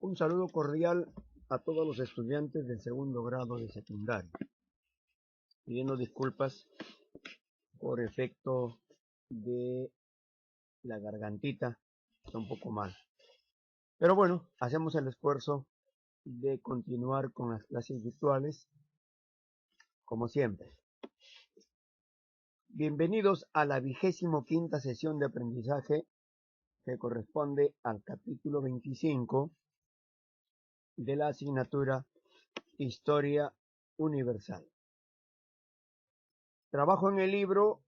Un saludo cordial a todos los estudiantes del segundo grado de secundaria, pidiendo disculpas por efecto de la gargantita, está un poco mal. Pero bueno, hacemos el esfuerzo de continuar con las clases virtuales, como siempre. Bienvenidos a la 25ª sesión de aprendizaje que corresponde al capítulo 25 de la asignatura Historia Universal. Trabajo en el libro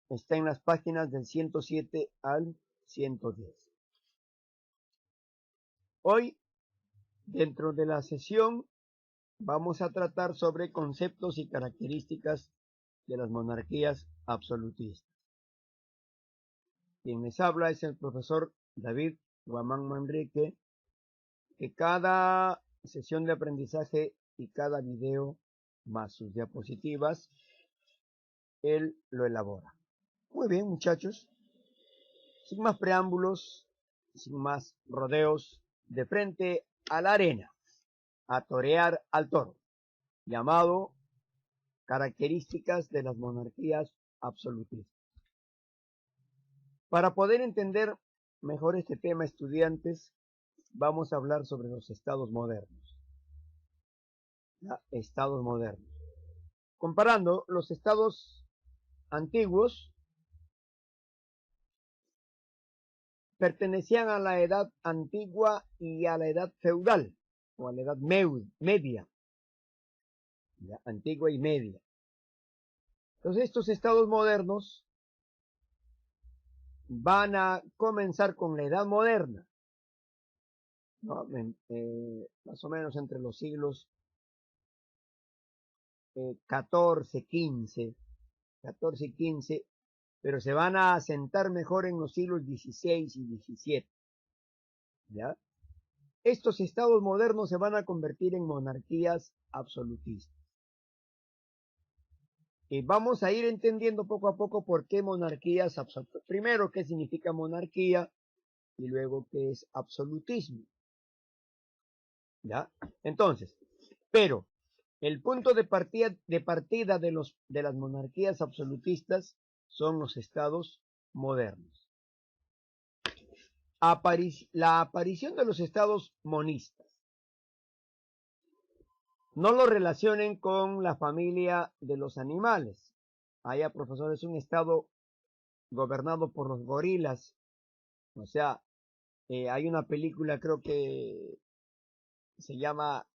está en las páginas del 107 al 110. Hoy, dentro de la sesión, vamos a tratar sobre conceptos y características de las monarquías absolutistas. Quien les habla es el profesor David Guamán Manrique, que cada sesión de aprendizaje y cada video más sus diapositivas, él lo elabora. Muy bien, muchachos, sin más preámbulos, sin más rodeos, de frente a la arena, a torear al toro, llamado características de las monarquías absolutistas. Para poder entender mejor este tema, estudiantes, vamos a hablar sobre los estados modernos. Estados modernos. Comparando los estados antiguos, pertenecían a la edad antigua y a la edad feudal, o a la edad media, antigua y media. Entonces estos estados modernos van a comenzar con la edad moderna, ¿no? Más o menos entre los siglos 14, 15, pero se van a asentar mejor en los siglos 16 y 17. ¿Ya? Estos estados modernos se van a convertir en monarquías absolutistas. Y vamos a ir entendiendo poco a poco por qué monarquías absolutistas. Primero, qué significa monarquía y luego qué es absolutismo. ¿Ya? Entonces, pero el punto de partida de las monarquías absolutistas son los estados modernos. La aparición de los estados monistas. No lo relacionen con la familia de los animales. Allá, profesor, es un estado gobernado por los gorilas. O sea, hay una película, creo que se llama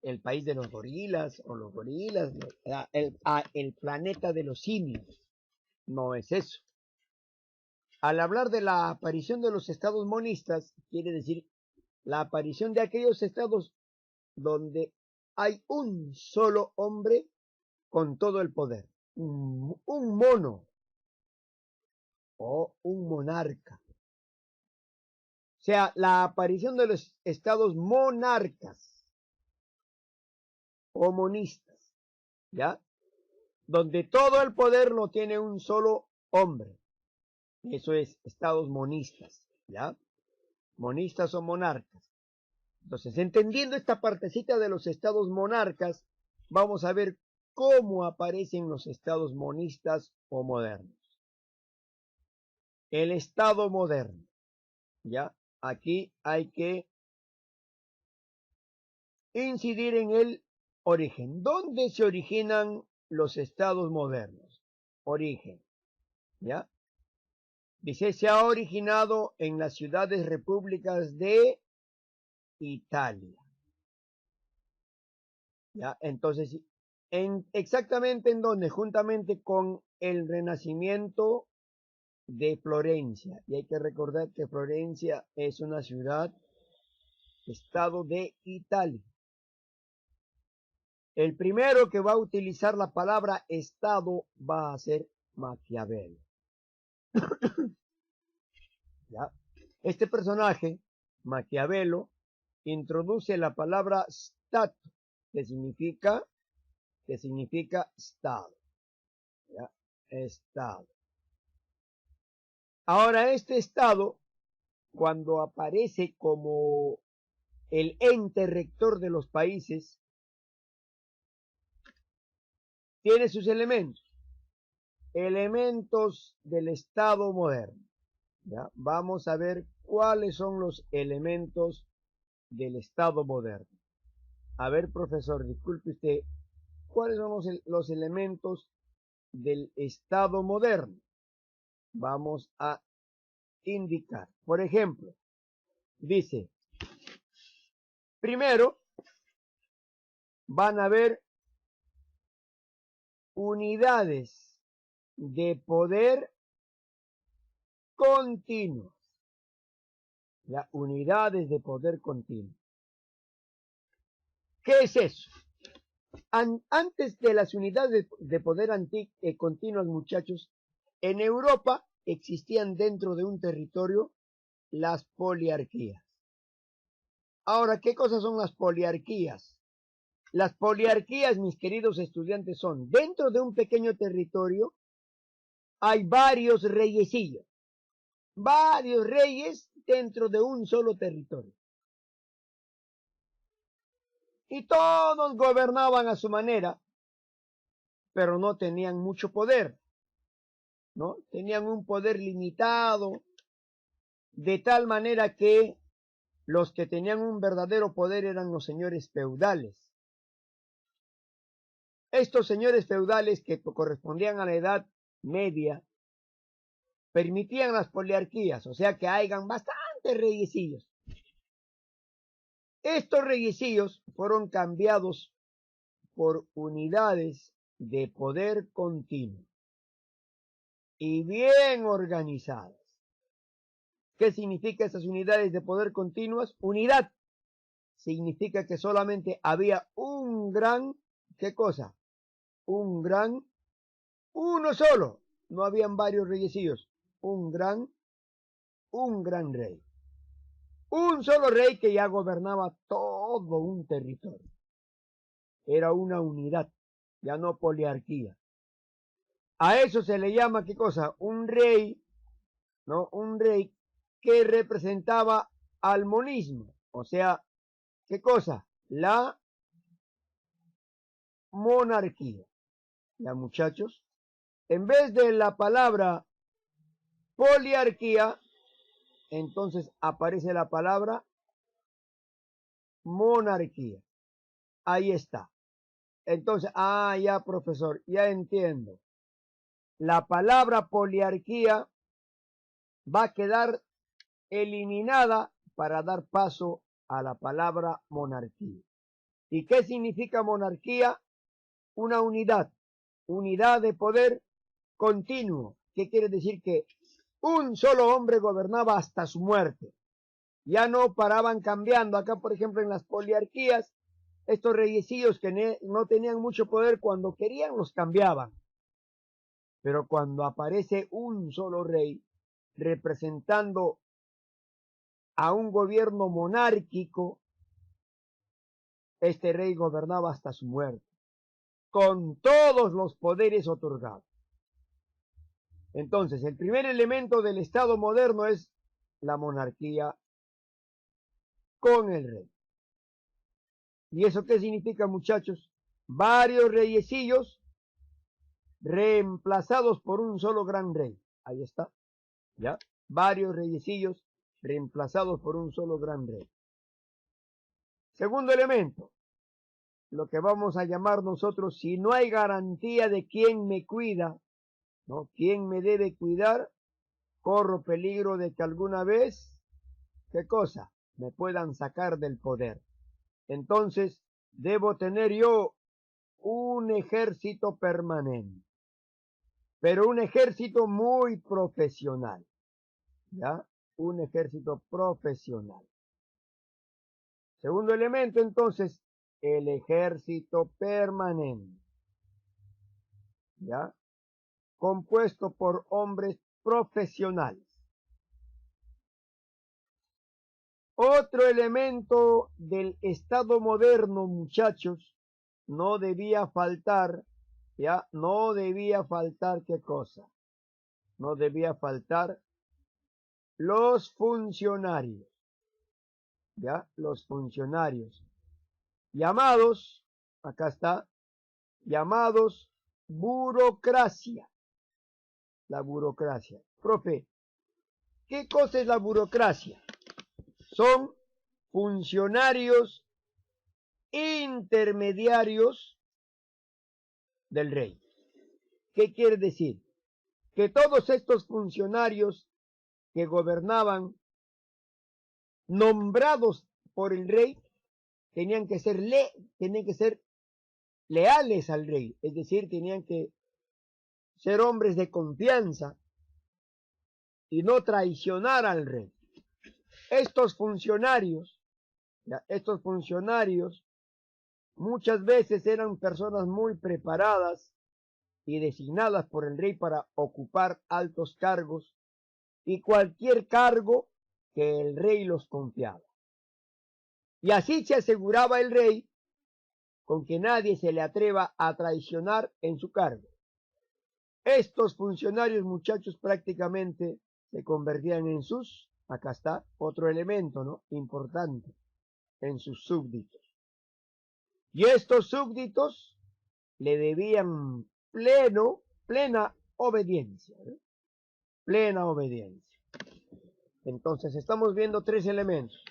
El país de los gorilas, o los gorilas, el planeta de los simios. No es eso. Al hablar de la aparición de los estados monistas, quiere decir la aparición de aquellos estados donde hay un solo hombre con todo el poder, un mono o un monarca. O sea, la aparición de los estados monarcas o monistas, ¿ya? Donde todo el poder lo tiene un solo hombre. Eso es estados monistas, ¿ya? Monistas o monarcas. Entonces, entendiendo esta partecita de los estados monarcas, vamos a ver cómo aparecen los estados monistas o modernos. El estado moderno, ¿ya? Aquí hay que incidir en el origen. ¿Dónde se originan los estados modernos? Origen, ¿ya? Dice, se ha originado en las ciudades repúblicas de Italia. ¿Ya? Entonces, exactamente en donde, juntamente con el renacimiento de Florencia. Y hay que recordar que Florencia es una ciudad, estado de Italia. El primero que va a utilizar la palabra estado va a ser Maquiavelo. ¿Ya? Este personaje, Maquiavelo, introduce la palabra stato, que significa estado. ¿Ya? Estado. Ahora, este estado, cuando aparece como el ente rector de los países, tiene sus elementos. Elementos del Estado moderno. ¿Ya? Vamos a ver cuáles son los elementos del Estado moderno. A ver, profesor, disculpe usted, ¿cuáles son los elementos del Estado moderno? Vamos a indicar. Por ejemplo, dice, primero, van a haber unidades de poder continuas. Las unidades de poder continuo. ¿Qué es eso? Antes de las unidades de poder continuas, muchachos, en Europa existían dentro de un territorio las poliarquías. Ahora, ¿qué cosas son las poliarquías? Las poliarquías, mis queridos estudiantes, son dentro de un pequeño territorio hay varios reyecillos, varios reyes dentro de un solo territorio. Y todos gobernaban a su manera, pero no tenían mucho poder, ¿no? Tenían un poder limitado, de tal manera que los que tenían un verdadero poder eran los señores feudales. Estos señores feudales que correspondían a la Edad Media permitían las poliarquías, o sea que hayan bastantes reyecillos. Estos reyecillos fueron cambiados por unidades de poder continuo y bien organizadas. ¿Qué significa esas unidades de poder continuas? Unidad significa que solamente había un gran, ¿qué cosa? Un gran, uno solo, no habían varios reyecillos, un gran rey. Un solo rey que ya gobernaba todo un territorio. Era una unidad, ya no poliarquía. A eso se le llama, ¿qué cosa? Un rey, ¿no? Un rey que representaba al monismo. O sea, ¿qué cosa? La monarquía. Ya, muchachos, en vez de la palabra poliarquía, entonces aparece la palabra monarquía. Ahí está. Entonces, ya, profesor, ya entiendo. La palabra poliarquía va a quedar eliminada para dar paso a la palabra monarquía. ¿Y qué significa monarquía? Una unidad de poder continuo. ¿Qué quiere decir? Que un solo hombre gobernaba hasta su muerte. Ya no paraban cambiando. Acá, por ejemplo, en las poliarquías, estos reyecillos que no tenían mucho poder, cuando querían los cambiaban. Pero cuando aparece un solo rey representando a un gobierno monárquico, este rey gobernaba hasta su muerte, con todos los poderes otorgados. Entonces, el primer elemento del Estado moderno es la monarquía con el rey. ¿Y eso qué significa, muchachos? Varios reyecillos reemplazados por un solo gran rey. Ahí está, ¿ya? Varios reyecillos reemplazados por un solo gran rey. Segundo elemento, lo que vamos a llamar nosotros, si no hay garantía de quién me cuida, ¿no? ¿Quién me debe cuidar? Corro peligro de que alguna vez, ¿qué cosa? Me puedan sacar del poder. Entonces, debo tener yo un ejército permanente, pero un ejército muy profesional, ¿ya? Un ejército profesional. Segundo elemento, entonces, el ejército permanente, ¿ya? Compuesto por hombres profesionales. Otro elemento del Estado moderno, muchachos, no debía faltar, ¿ya? No debía faltar, ¿qué cosa? No debía faltar los funcionarios. ¿ya? Los funcionarios, llamados, acá está, llamados burocracia. La burocracia. Profe, ¿qué cosa es la burocracia? Son funcionarios intermediarios del rey. ¿Qué quiere decir? Que todos estos funcionarios que gobernaban, nombrados por el rey, tenían que ser leales al rey, es decir, tenían que ser hombres de confianza y no traicionar al rey. Estos funcionarios muchas veces eran personas muy preparadas y designadas por el rey para ocupar altos cargos y cualquier cargo que el rey los confiaba. Y así se aseguraba el rey con que nadie se le atreva a traicionar en su cargo. Estos funcionarios, muchachos, prácticamente se convertían en sus, acá está otro elemento, ¿no? Importante, en sus súbditos. Y estos súbditos le debían plena obediencia, ¿eh? Plena obediencia. Entonces estamos viendo tres elementos.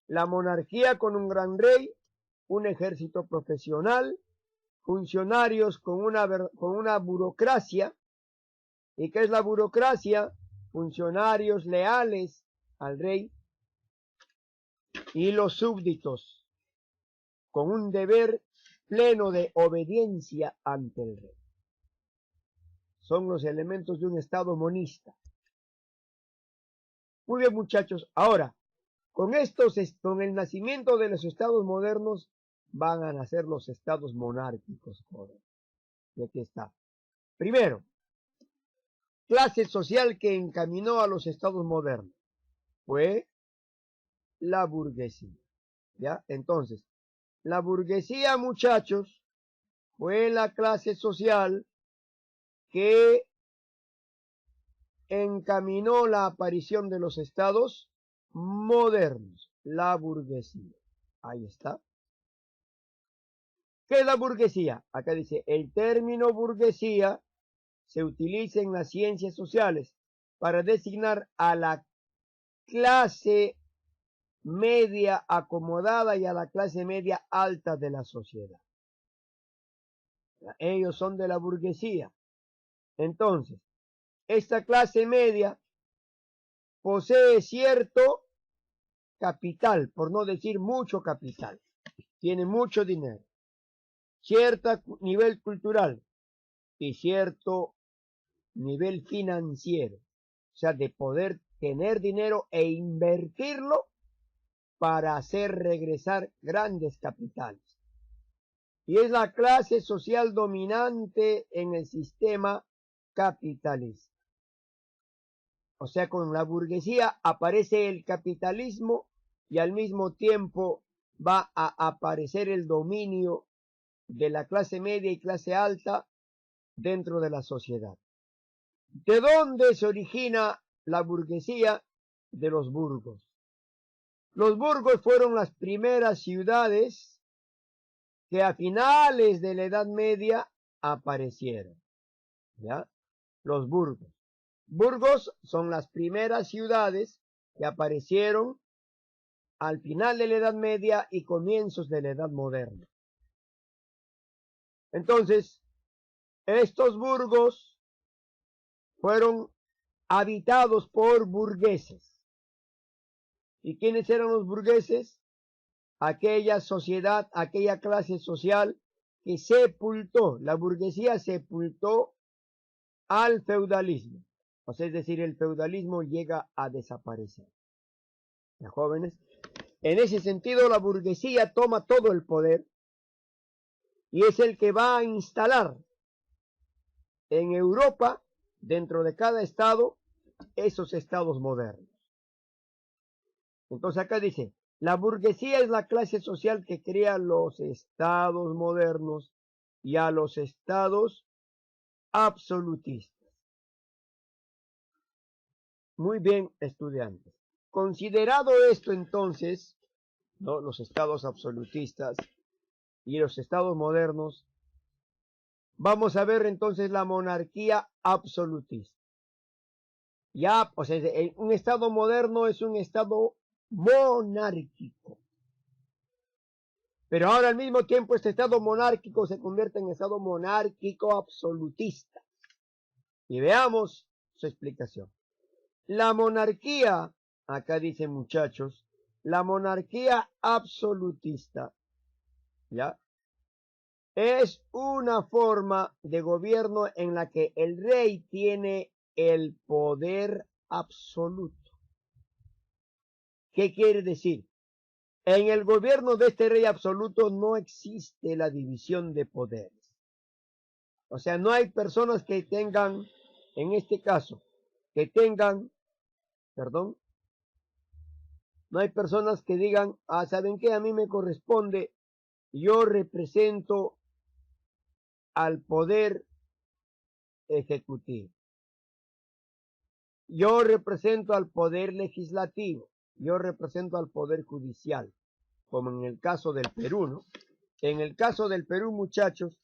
La monarquía con un gran rey, un ejército profesional, funcionarios con una burocracia. ¿Y qué es la burocracia? Funcionarios leales al rey y los súbditos con un deber pleno de obediencia ante el rey. Son los elementos de un estado monista. Muy bien, muchachos. Ahora, con el nacimiento de los estados modernos, van a nacer los estados monárquicos. Y aquí está. Primero, clase social que encaminó a los estados modernos fue la burguesía. ¿Ya? Entonces, la burguesía, muchachos, fue la clase social que encaminó la aparición de los estados modernos, la burguesía. Ahí está. ¿Qué es la burguesía? Acá dice, el término burguesía se utiliza en las ciencias sociales para designar a la clase media acomodada y a la clase media alta de la sociedad. Ellos son de la burguesía. Entonces, esta clase media posee cierto capital, por no decir mucho capital. Tiene mucho dinero, cierto nivel cultural y cierto nivel financiero. O sea, de poder tener dinero e invertirlo para hacer regresar grandes capitales. Y es la clase social dominante en el sistema capitalista. O sea, con la burguesía aparece el capitalismo y al mismo tiempo va a aparecer el dominio de la clase media y clase alta dentro de la sociedad. ¿De dónde se origina la burguesía? De los burgos. Los burgos fueron las primeras ciudades que a finales de la Edad Media aparecieron. ¿Ya? Los burgos. Burgos son las primeras ciudades que aparecieron al final de la Edad Media y comienzos de la Edad Moderna. Entonces, estos burgos fueron habitados por burgueses. ¿Y quiénes eran los burgueses? Aquella sociedad, aquella clase social que sepultó, la burguesía sepultó al feudalismo. O sea, es decir, el feudalismo llega a desaparecer. ¿Ya, jóvenes? En ese sentido, la burguesía toma todo el poder y es el que va a instalar en Europa, dentro de cada estado, esos estados modernos. Entonces acá dice, la burguesía es la clase social que crea los estados modernos y a los estados absolutistas. Muy bien, estudiantes. Considerado esto entonces, ¿no?, los estados absolutistas y los estados modernos, vamos a ver entonces la monarquía absolutista. Ya, o sea, un estado moderno es un estado monárquico. Pero ahora al mismo tiempo este estado monárquico se convierte en estado monárquico absolutista. Y veamos su explicación. La monarquía, acá dicen muchachos, la monarquía absolutista, ¿ya?, es una forma de gobierno en la que el rey tiene el poder absoluto. ¿Qué quiere decir? En el gobierno de este rey absoluto no existe la división de poderes. O sea, no hay personas que tengan, en este caso, que tengan, perdón, no hay personas que digan, ah, ¿saben qué? A mí me corresponde, yo represento al poder ejecutivo. Yo represento al poder legislativo. Yo represento al poder judicial, como en el caso del Perú, ¿no? En el caso del Perú, muchachos,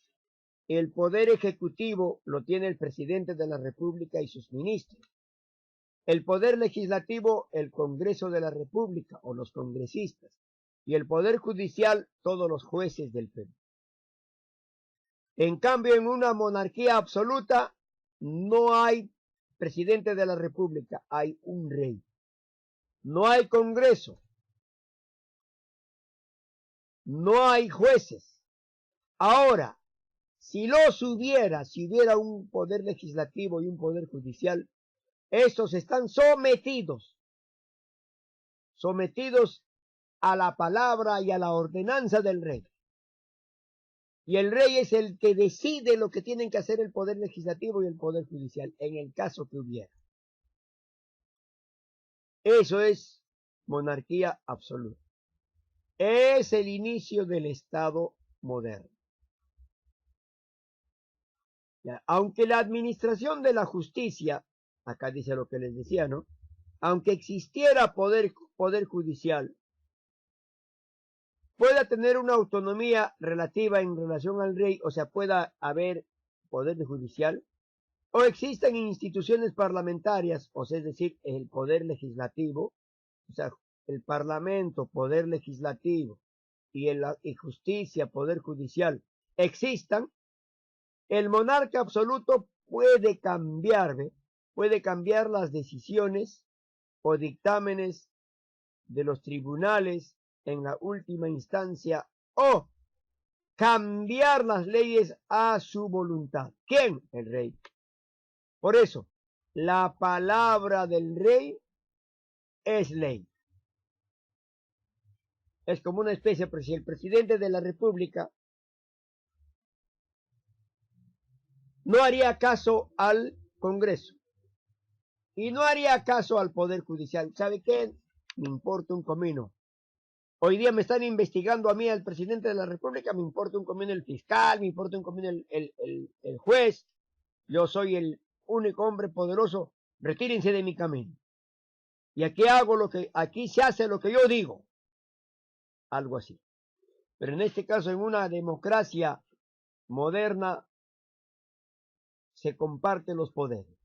el poder ejecutivo lo tiene el presidente de la República y sus ministros. El poder legislativo, el Congreso de la República o los congresistas. Y el poder judicial, todos los jueces del Perú. En cambio, en una monarquía absoluta, no hay presidente de la República, hay un rey. No hay Congreso. No hay jueces. Ahora, si hubiera un poder legislativo y un poder judicial, estos están sometidos a la palabra y a la ordenanza del rey. Y el rey es el que decide lo que tienen que hacer el poder legislativo y el poder judicial, en el caso que hubiera. Eso es monarquía absoluta. Es el inicio del Estado moderno. Ya, aunque la administración de la justicia, acá dice lo que les decía, ¿no?, aunque existiera poder judicial, pueda tener una autonomía relativa en relación al rey, o sea, pueda haber poder judicial, o existan instituciones parlamentarias, o sea, es decir, el poder legislativo, o sea, el parlamento, poder legislativo, y justicia, poder judicial, existan, el monarca absoluto puede cambiar las decisiones o dictámenes de los tribunales en la última instancia o cambiar las leyes a su voluntad. ¿Quién? El rey. Por eso, la palabra del rey es ley. Es como una especie, pero si el presidente de la República no haría caso al Congreso y no haría caso al Poder Judicial, ¿sabe qué? Me importa un comino. Hoy día me están investigando a mí, al presidente de la República, me importa un comino el fiscal, me importa un comino el juez. Yo soy el único hombre poderoso, retírense de mi camino. Y aquí se hace lo que yo digo. Algo así. Pero en este caso, en una democracia moderna, se comparten los poderes.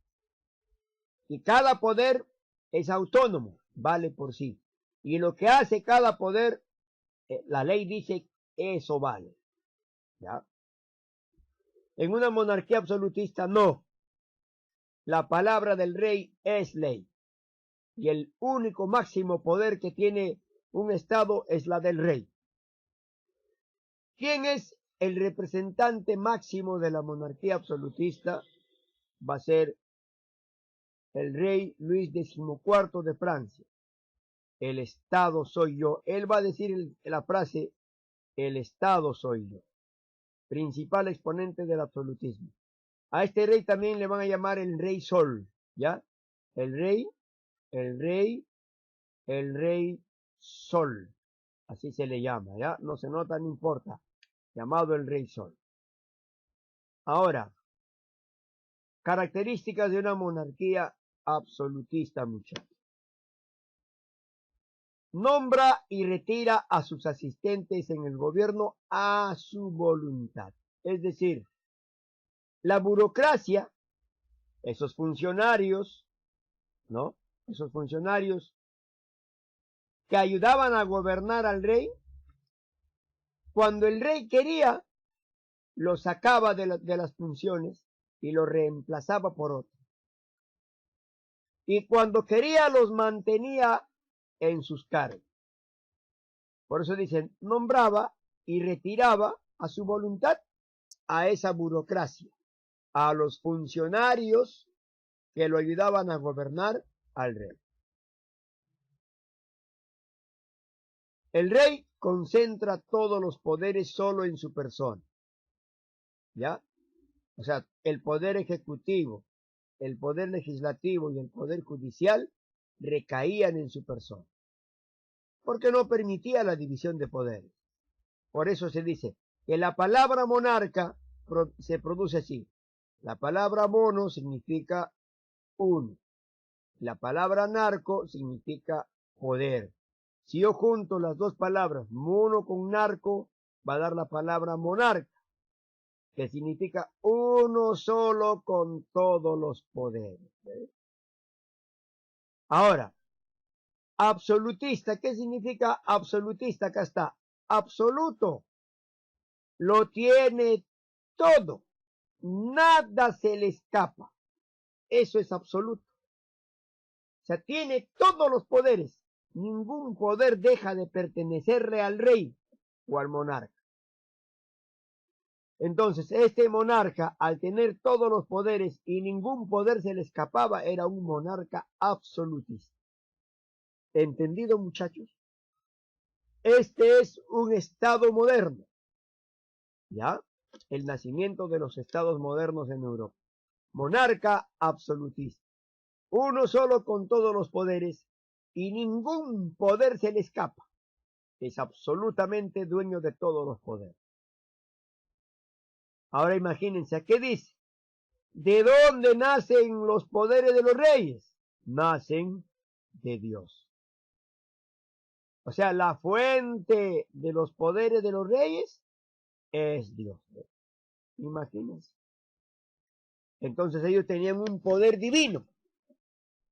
Y cada poder es autónomo, vale por sí. Y lo que hace cada poder, la ley dice, eso vale. ¿Ya? En una monarquía absolutista, no. La palabra del rey es ley. Y el único máximo poder que tiene un Estado es la del rey. ¿Quién es el representante máximo de la monarquía absolutista? Va a ser el rey Luis XIV de Francia. El Estado soy yo. Él va a decir la frase, el Estado soy yo. Principal exponente del absolutismo. A este rey también le van a llamar el rey Sol, ¿ya? El rey Sol. Así se le llama, ¿ya? No se nota, no importa. Llamado el rey Sol. Ahora, características de una monarquía absolutista, muchachos. nombra y retira a sus asistentes en el gobierno a su voluntad. Es decir, la burocracia, esos funcionarios, ¿no? Esos funcionarios que ayudaban a gobernar al rey, cuando el rey quería, los sacaba de las funciones y los reemplazaba por otro. Y cuando quería, los mantenía en sus cargos. Por eso dicen, nombraba y retiraba a su voluntad a esa burocracia, a los funcionarios que lo ayudaban a gobernar al rey. El rey concentra todos los poderes solo en su persona, ¿ya? O sea, el poder ejecutivo, el poder legislativo y el poder judicial recaían en su persona, porque no permitía la división de poderes. Por eso se dice que la palabra monarca se produce así. La palabra mono significa uno. La palabra narco significa poder. Si yo junto las dos palabras, mono con narco, va a dar la palabra monarca, que significa uno solo con todos los poderes. Ahora, absolutista, ¿qué significa absolutista? Acá está, absoluto, lo tiene todo, nada se le escapa, eso es absoluto. O sea, tiene todos los poderes, ningún poder deja de pertenecerle al rey o al monarca. Entonces, este monarca, al tener todos los poderes y ningún poder se le escapaba, era un monarca absolutista. ¿Entendido, muchachos? Este es un estado moderno, ¿ya? El nacimiento de los estados modernos en Europa. Monarca absolutista. Uno solo con todos los poderes y ningún poder se le escapa. Es absolutamente dueño de todos los poderes. Ahora imagínense, ¿qué dice? ¿De dónde nacen los poderes de los reyes? Nacen de Dios. O sea, la fuente de los poderes de los reyes es Dios. Imagínense. Entonces ellos tenían un poder divino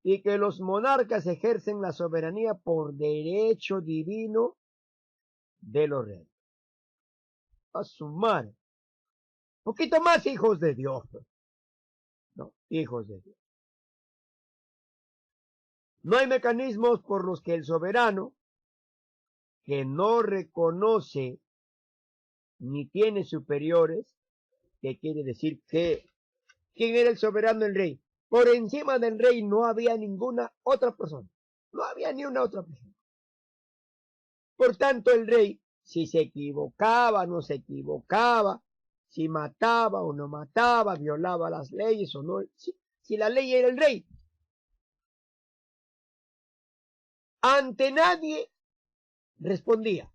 y que los monarcas ejercen la soberanía por derecho divino de los reyes. A su madre. Poquito más hijos de Dios. No, hijos de Dios. No hay mecanismos por los que el soberano, que no reconoce ni tiene superiores, que quiere decir que, ¿quién era el soberano? El rey. Por encima del rey no había ninguna otra persona. No había ni una otra persona. Por tanto, el rey, si se equivocaba, no se equivocaba, si mataba o no mataba, violaba las leyes o no, si la ley era el rey. Ante nadie respondía.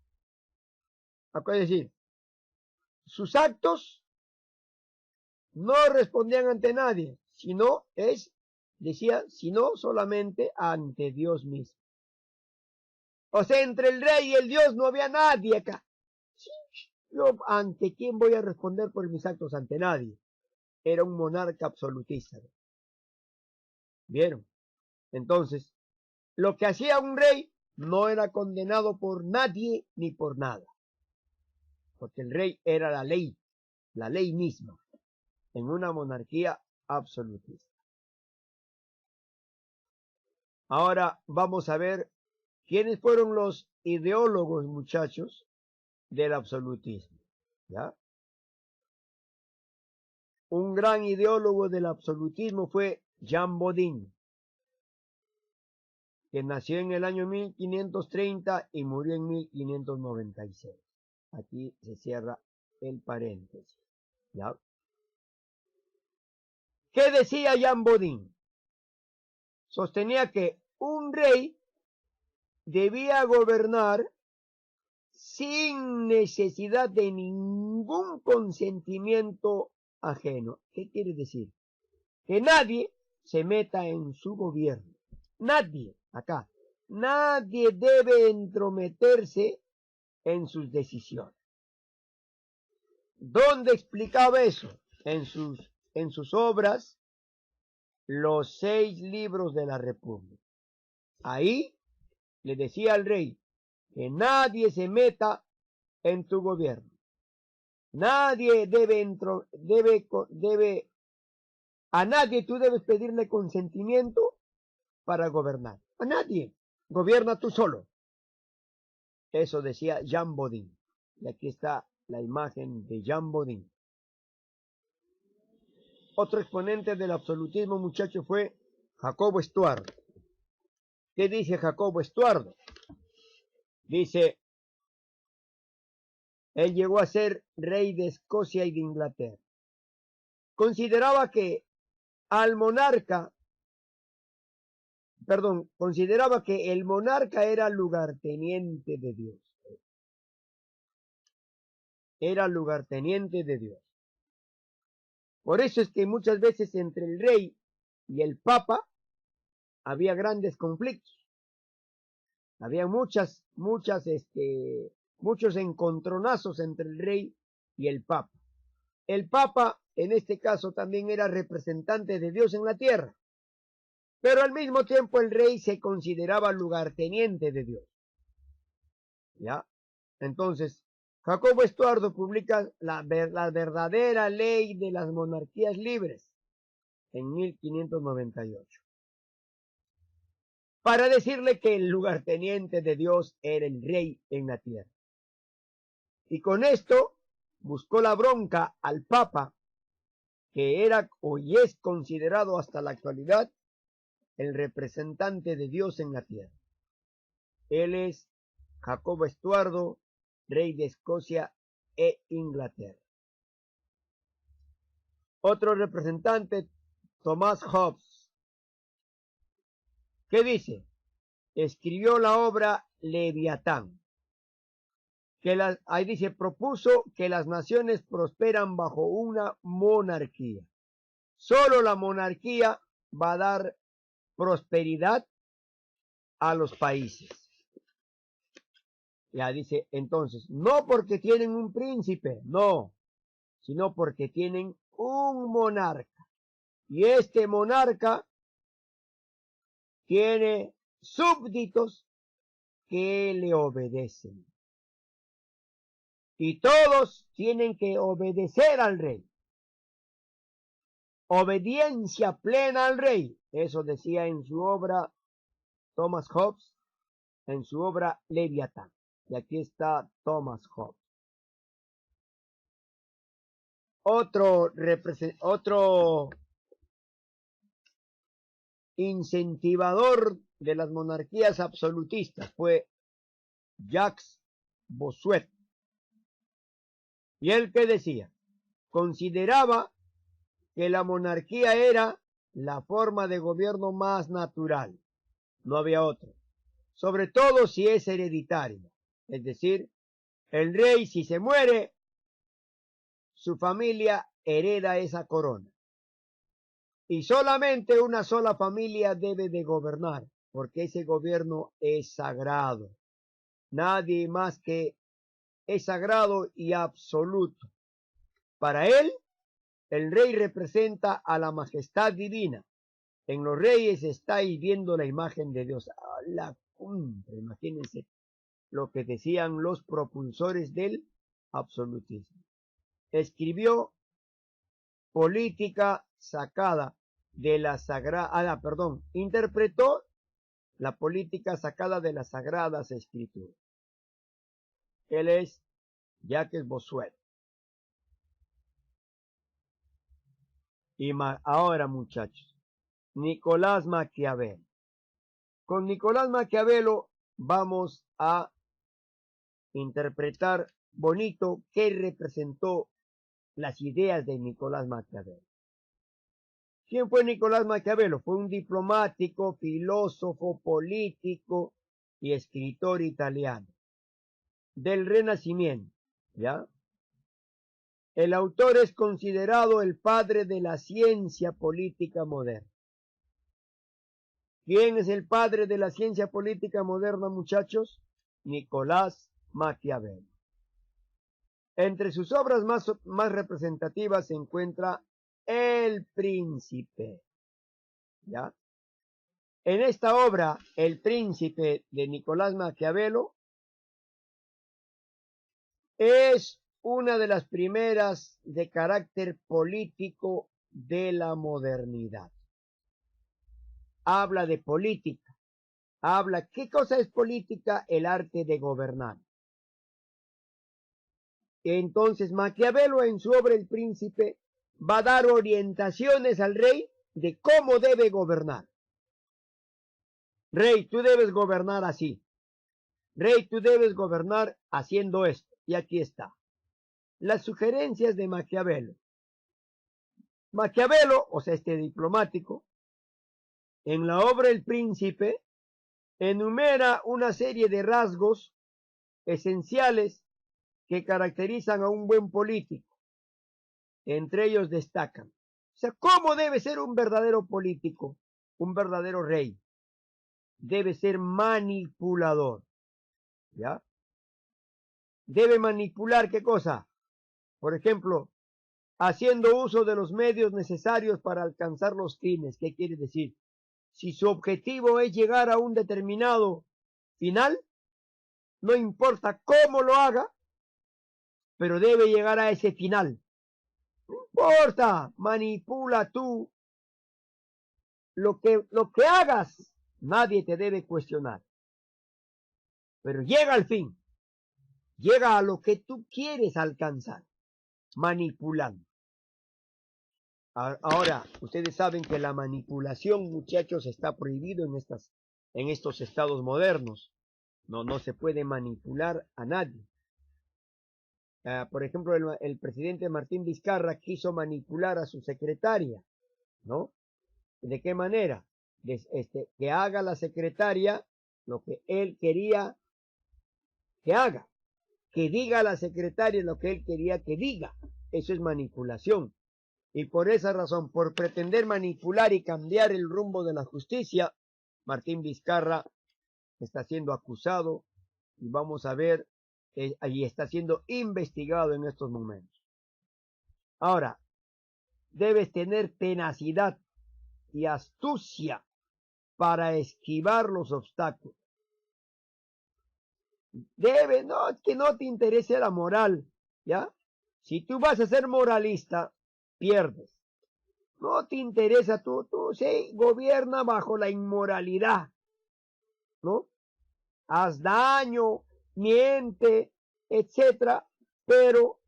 Es decir, sus actos no respondían ante nadie, sino solamente ante Dios mismo. O sea, entre el rey y el Dios no había nadie acá. Yo, ¿ante quién voy a responder por mis actos? Ante nadie. Era un monarca absolutista. ¿Vieron? Entonces, lo que hacía un rey no era condenado por nadie ni por nada. Porque el rey era la ley misma, en una monarquía absolutista. Ahora vamos a ver quiénes fueron los ideólogos, muchachos, del absolutismo. ¿Ya? Un gran ideólogo del absolutismo fue Jean Bodin, que nació en el año 1530 y murió en 1596. Aquí se cierra el paréntesis. ¿Ya? ¿Qué decía Jean Bodin? Sostenía que un rey debía gobernar sin necesidad de ningún consentimiento ajeno. ¿Qué quiere decir? Que nadie se meta en su gobierno. Nadie acá. nadie debe entrometerse en sus decisiones. ¿Dónde explicaba eso? En sus obras, los 6 libros de la República. Ahí le decía al rey que nadie se meta en tu gobierno. Nadie a nadie tú debes pedirle consentimiento para gobernar. A nadie. Gobierna tú solo. Eso decía Jean Bodin. Y aquí está la imagen de Jean Bodin. Otro exponente del absolutismo, muchachos, fue Jacobo Estuardo. ¿Qué dice Jacobo Estuardo? Dice, él llegó a ser rey de Escocia y de Inglaterra. Consideraba que el monarca era lugarteniente de Dios. Era lugarteniente de Dios. Por eso es que muchas veces entre el rey y el papa había grandes conflictos. Había muchos encontronazos entre el rey y el papa. El papa, en este caso, también era representante de Dios en la tierra. Pero al mismo tiempo el rey se consideraba lugarteniente de Dios. ¿Ya? Entonces, Jacobo Estuardo publica la verdadera ley de las monarquías libres en 1598. Para decirle que el lugarteniente de Dios era el rey en la tierra. Y con esto buscó la bronca al Papa, que era y es considerado hasta la actualidad el representante de Dios en la tierra. Él es Jacobo Estuardo, rey de Escocia e Inglaterra. Otro representante, Thomas Hobbes. ¿Qué dice? Escribió la obra Leviatán. Ahí dice, propuso que las naciones prosperan bajo una monarquía. Solo la monarquía va a dar prosperidad a los países. Ya dice, entonces, no porque tienen un príncipe, no, sino porque tienen un monarca. Y este monarca tiene súbditos que le obedecen. Y todos tienen que obedecer al rey. Obediencia plena al rey. Eso decía en su obra Thomas Hobbes, en su obra Leviatán. Y aquí está Thomas Hobbes. Otro incentivador de las monarquías absolutistas fue Jacques Bossuet. Y él que decía, consideraba que la monarquía era la forma de gobierno más natural, no había otra, sobre todo si es hereditaria, es decir, el rey si se muere, su familia hereda esa corona. Y solamente una sola familia debe de gobernar, porque ese gobierno es sagrado. Nadie más que es sagrado y absoluto. Para él, el rey representa a la majestad divina. En los reyes estáis viendo la imagen de Dios. ¡A la cumbre! Imagínense lo que decían los propulsores del absolutismo. Escribió política sacada de la sagrada, interpretó la política sacada de las sagradas escrituras. Él es Jacques Bossuet. Y ahora, muchachos, Nicolás Maquiavelo. Con Nicolás Maquiavelo vamos a interpretar bonito qué representó las ideas de Nicolás Maquiavelo. ¿Quién fue Nicolás Maquiavelo? Fue un diplomático, filósofo, político y escritor italiano del Renacimiento, ¿ya? El autor es considerado el padre de la ciencia política moderna. ¿Quién es el padre de la ciencia política moderna, muchachos? Nicolás Maquiavelo. Entre sus obras más representativas se encuentra El Príncipe. ¿Ya? En esta obra, El Príncipe de Nicolás Maquiavelo, es una de las primeras de carácter político de la modernidad. Habla de política. ¿Qué cosa es política? El arte de gobernar. Entonces Maquiavelo en su obra El Príncipe va a dar orientaciones al rey de cómo debe gobernar. Rey, tú debes gobernar así. Rey, tú debes gobernar haciendo esto. Y aquí está. Las sugerencias de Maquiavelo. Maquiavelo, o sea, este diplomático, en la obra El Príncipe, enumera una serie de rasgos esenciales que caracterizan a un buen político. Entre ellos destacan, o sea, ¿cómo debe ser un verdadero político? Un verdadero rey. Debe ser manipulador. ¿Ya? Debe manipular, ¿qué cosa? Por ejemplo, haciendo uso de los medios necesarios para alcanzar los fines. ¿Qué quiere decir? Si su objetivo es llegar a un determinado final, no importa cómo lo haga, pero debe llegar a ese final. No importa, manipula tú. Lo que hagas, nadie te debe cuestionar. Pero llega al fin. Llega a lo que tú quieres alcanzar, manipulando. Ahora, ustedes saben que la manipulación, muchachos, está prohibido en estos estados modernos. No se puede manipular a nadie. Por ejemplo, el presidente Martín Vizcarra quiso manipular a su secretaria, ¿no? ¿De qué manera? Que haga la secretaria lo que él quería que haga. Que diga a la secretaria lo que él quería que diga. Eso es manipulación. Y por esa razón, por pretender manipular y cambiar el rumbo de la justicia, Martín Vizcarra está siendo acusado y vamos a ver, allí está siendo investigado en estos momentos. Ahora, debes tener tenacidad y astucia para esquivar los obstáculos. Que no te interese la moral, ¿ya? Si tú vas a ser moralista, pierdes. No te interesa, tú se gobierna bajo la inmoralidad, ¿no? Haz daño, miente, etcétera, pero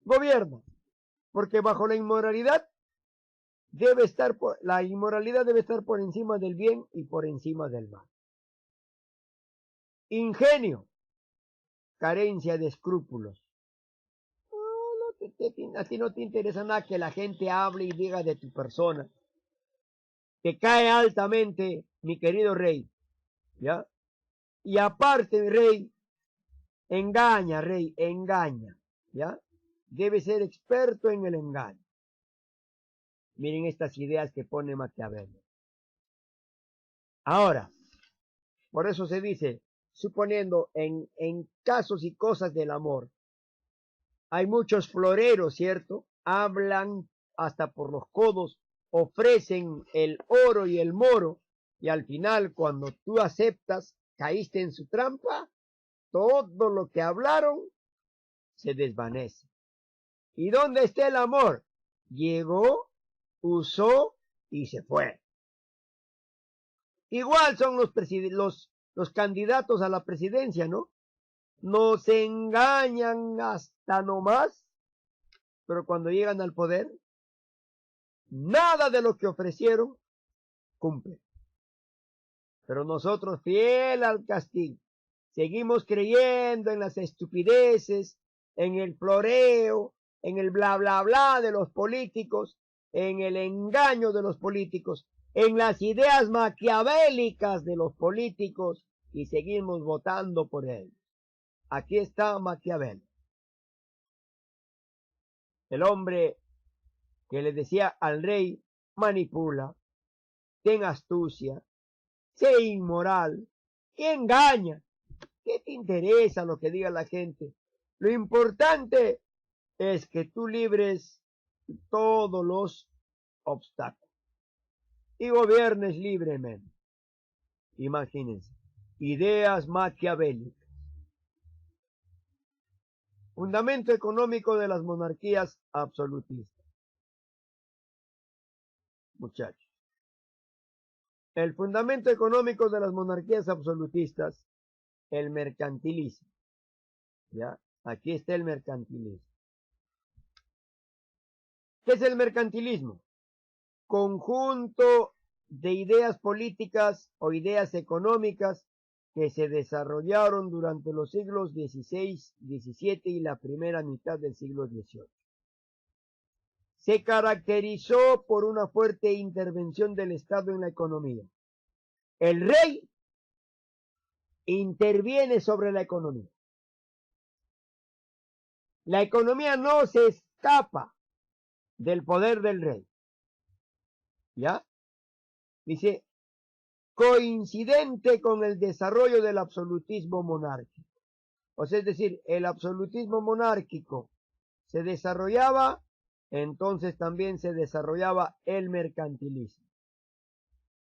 gobierna, porque bajo la inmoralidad la inmoralidad debe estar por encima del bien y por encima del mal. Ingenio, carencia de escrúpulos. A ti no te interesa nada que la gente hable y diga de tu persona. Te cae altamente, mi querido rey, ¿ya? Y aparte, rey, engaña, ¿ya? Debe ser experto en el engaño. Miren estas ideas que pone Maquiavelo. Ahora, por eso se dice, suponiendo en casos y cosas del amor, hay muchos floreros, ¿cierto? Hablan hasta por los codos, ofrecen el oro y el moro, y al final, cuando tú aceptas, caíste en su trampa, todo lo que hablaron se desvanece. ¿Y dónde está el amor? Llegó, usó y se fue. Igual son los candidatos a la presidencia, ¿no? Nos engañan hasta nomás, pero cuando llegan al poder, nada de lo que ofrecieron cumple. Pero nosotros, fiel al castigo, seguimos creyendo en las estupideces, en el floreo, en el bla bla bla de los políticos, en el engaño de los políticos, en las ideas maquiavélicas de los políticos y seguimos votando por él. Aquí está Maquiavelo, el hombre que le decía al rey, manipula, ten astucia, sé inmoral, y engaña. ¿Qué te interesa lo que diga la gente? Lo importante es que tú libres todos los obstáculos y gobiernes libremente. Imagínense, ideas maquiavélicas. Fundamento económico de las monarquías absolutistas. Muchachos, el fundamento económico de las monarquías absolutistas, el mercantilismo. ¿Ya? Aquí está el mercantilismo. ¿Qué es el mercantilismo? Conjunto de ideas políticas o ideas económicas que se desarrollaron durante los siglos XVI, XVII y la primera mitad del siglo XVIII. Se caracterizó por una fuerte intervención del Estado en la economía. El rey interviene sobre la economía. La economía no se escapa del poder del rey. ¿Ya? Dice, coincidente con el desarrollo del absolutismo monárquico. O sea, es decir, el absolutismo monárquico se desarrollaba, entonces también se desarrollaba el mercantilismo.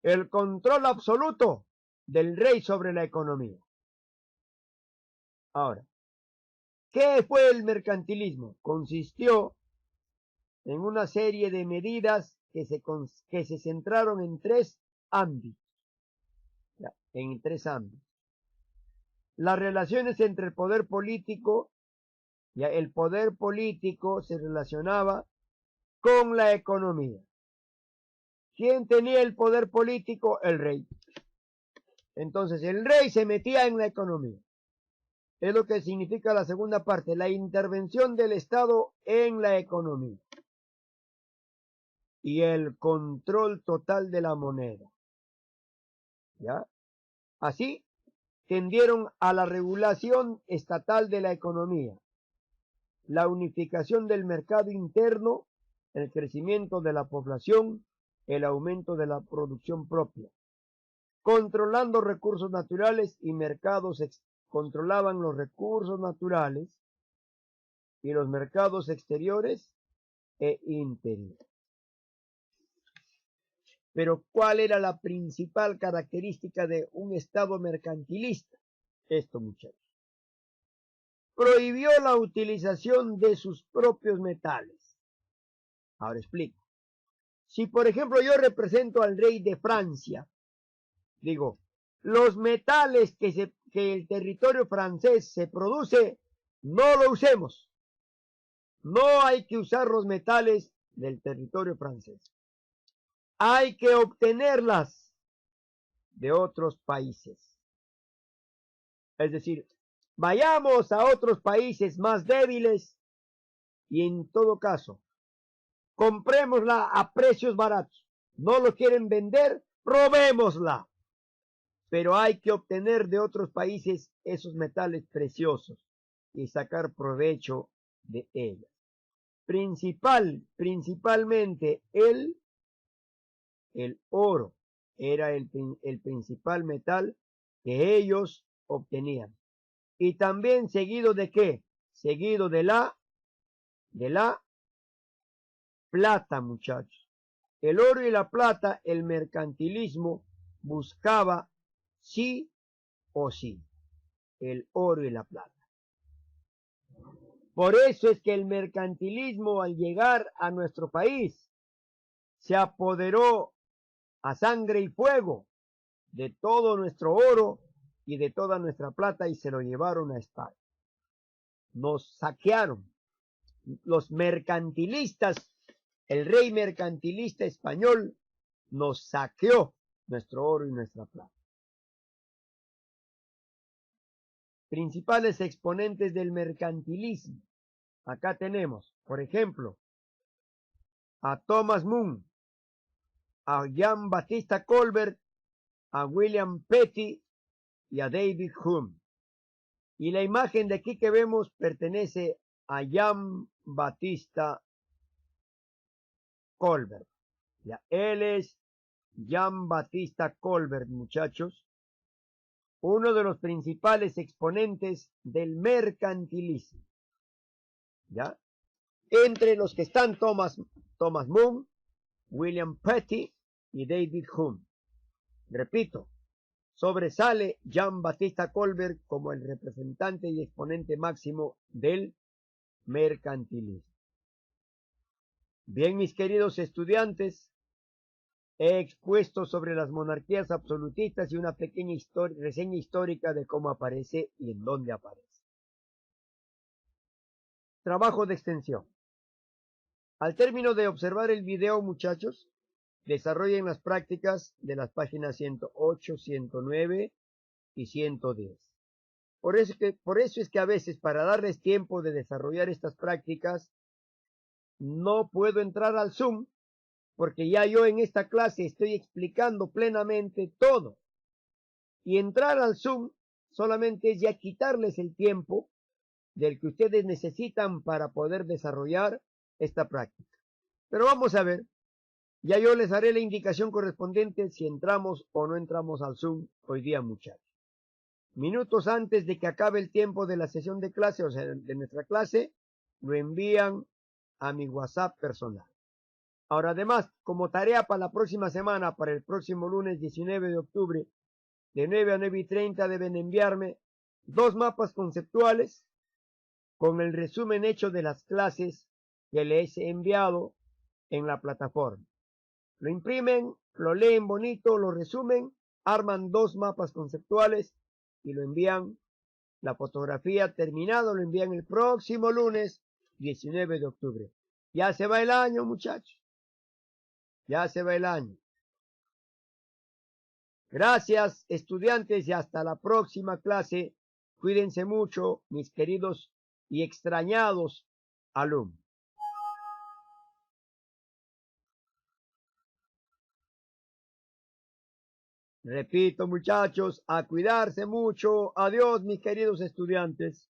El control absoluto del rey sobre la economía. Ahora, ¿qué fue el mercantilismo? Consistió en una serie de medidas que se centraron en tres ámbitos. En tres ámbitos. Las relaciones entre el poder político, ya el poder político se relacionaba con la economía. ¿Quién tenía el poder político? El rey. Entonces el rey se metía en la economía. Es lo que significa la segunda parte, la intervención del Estado en la economía. Y el control total de la moneda. ¿Ya? Así tendieron a la regulación estatal de la economía, la unificación del mercado interno, el crecimiento de la población, el aumento de la producción propia, controlando recursos naturales y mercados controlaban los recursos naturales y los mercados exteriores e interiores. Pero ¿cuál era la principal característica de un Estado mercantilista? Esto, muchachos. Prohibió la utilización de sus propios metales. Ahora explico. Si, por ejemplo, yo represento al rey de Francia, digo, los metales que el territorio francés se produce, no lo usemos. No hay que usar los metales del territorio francés. Hay que obtenerlas de otros países. Es decir, vayamos a otros países más débiles y en todo caso, comprémosla a precios baratos. No lo quieren vender, robémosla. Pero hay que obtener de otros países esos metales preciosos y sacar provecho de ellos. Principalmente el oro era el principal metal que ellos obtenían. Y también seguido de ¿qué? Seguido de la plata, muchachos. El oro y la plata, el mercantilismo buscaba sí o sí, el oro y la plata. Por eso es que el mercantilismo al llegar a nuestro país se apoderó a sangre y fuego de todo nuestro oro y de toda nuestra plata y se lo llevaron a España. Nos saquearon. Los mercantilistas, el rey mercantilista español nos saqueó nuestro oro y nuestra plata. Principales exponentes del mercantilismo. Acá tenemos, por ejemplo, a Thomas Moon, a Jean Baptista Colbert, a William Petty y a David Hume. Y la imagen de aquí que vemos pertenece a Jean Baptista Colbert. Ya, él es Jean Baptista Colbert, muchachos, uno de los principales exponentes del mercantilismo, ¿ya? Entre los que están Thomas Moon, William Petty y David Hume. Repito, sobresale Jean Baptista Colbert como el representante y exponente máximo del mercantilismo. Bien, mis queridos estudiantes, he expuesto sobre las monarquías absolutistas y una pequeña reseña histórica de cómo aparece y en dónde aparece. Trabajo de extensión. Al término de observar el video, muchachos, desarrollen las prácticas de las páginas 108, 109 y 110. Por eso es que a veces, para darles tiempo de desarrollar estas prácticas, no puedo entrar al Zoom, porque ya yo en esta clase estoy explicando plenamente todo. Y entrar al Zoom solamente es ya quitarles el tiempo del que ustedes necesitan para poder desarrollar esta práctica. Pero vamos a ver, ya yo les haré la indicación correspondiente si entramos o no entramos al Zoom hoy día, muchachos. Minutos antes de que acabe el tiempo de la sesión de clase, o sea, de nuestra clase, lo envían a mi WhatsApp personal. Ahora, además, como tarea para la próxima semana, para el próximo lunes 19 de octubre, de 9 a 9:30, deben enviarme 2 mapas conceptuales con el resumen hecho de las clases que les he enviado en la plataforma. Lo imprimen, lo leen bonito, lo resumen, arman 2 mapas conceptuales y lo envían. La fotografía terminada lo envían el próximo lunes 19 de octubre. Ya se va el año, muchachos. Ya se va el año. Gracias, estudiantes, y hasta la próxima clase. Cuídense mucho, mis queridos y extrañados alumnos. Repito, muchachos, a cuidarse mucho. Adiós, mis queridos estudiantes.